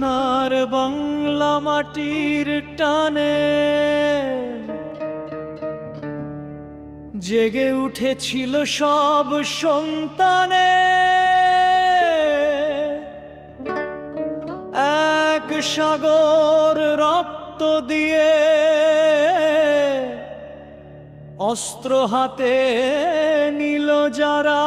সোনার বাংলা মাটির টানে জেগে উঠেছিল সব সন্তানে, এক সাগর রক্ত দিয়ে অস্ত্র হাতে নিল যারা।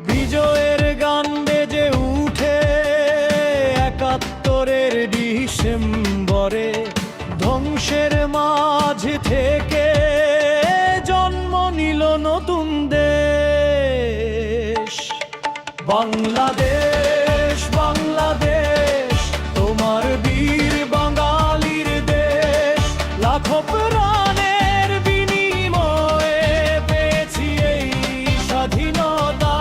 বিজয়ের গান বেজে উঠে ৭১-এর ডিসেম্বরে, ধ্বংসের মাঝ থেকে জন্ম নিল নতুন দেশ। বাংলাদেশ বাংলাদেশ তোমার বীর বাঙালির দেশ, লাখো প্রাণের বিনিময়ে পেয়েছি এই স্বাধীনতা।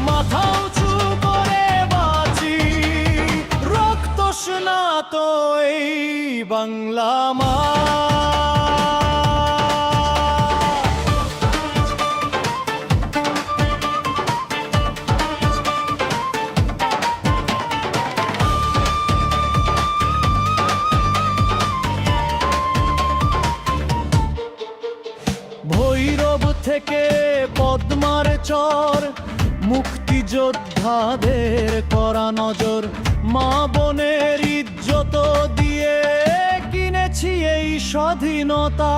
মাথা উঁচু করে বাঁচি, রক্ত স্নাত এই বাংলা মা। ভৈরব থেকে পদ্মার চর, মুক্তিযোদ্ধাদের করা নজর, মা বোনের ইজ্জত দিয়ে কিনেছি এই স্বাধীনতা।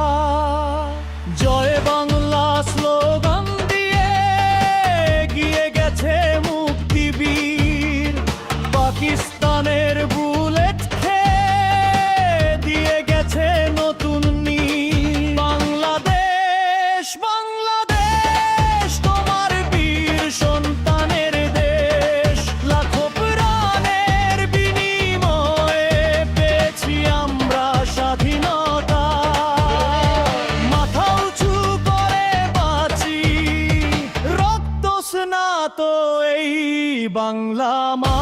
জয় বাংলা স্লোগান দিয়ে এগিয়ে গেছে মুক্তিবীর, পাকিস্তানের বুলেট খেয়ে দিয়ে গেছে নতুন নীর। বাংলাদেশ বাংলাদেশ তোমার বীর সন্তানের দেশ, লাখো প্রাণের বিনিময়ে পেয়েছি আমরা স্বাধীনতা। মাথা উঁচু করে বাঁচি, রক্ত স্নাত এই বাংলা মা।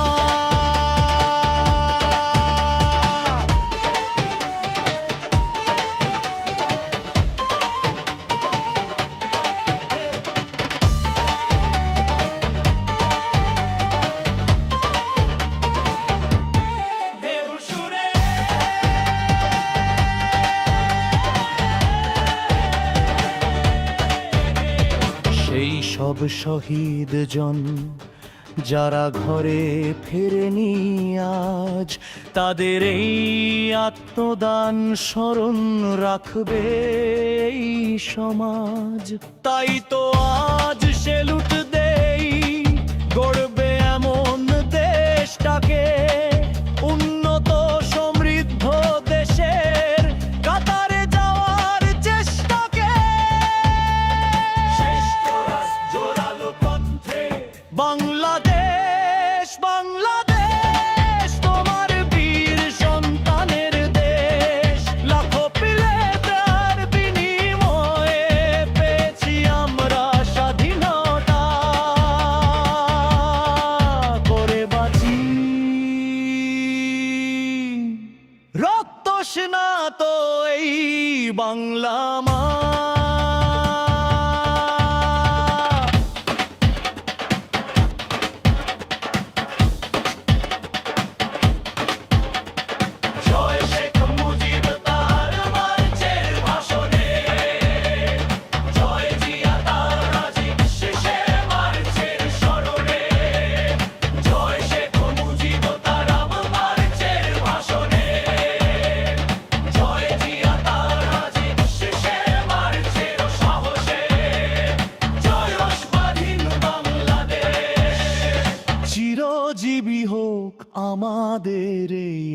সেই সব শহীদ জন যারা ঘরে ফেরেনি আজ, তাদের এই আত্মদান স্মরণ রাখবে এই সমাজ। তাই তো আজ সেলুট দেই, গড়বে এমন দেশটাকে, উন্নত সমৃদ্ধ দেশের কাতারে যাওয়ার চেষ্টাকে। বাংলাদেশ বাংলাদেশ তোমার বীর সন্তানের দেশ, লাখো প্রাণের বিনিময়ে পেয়েছি আমরা স্বাধীনতা। করে বাঁচি, রক্ত স্নাত এই বাংলা মা। চিরজীবী হোক আমাদের এই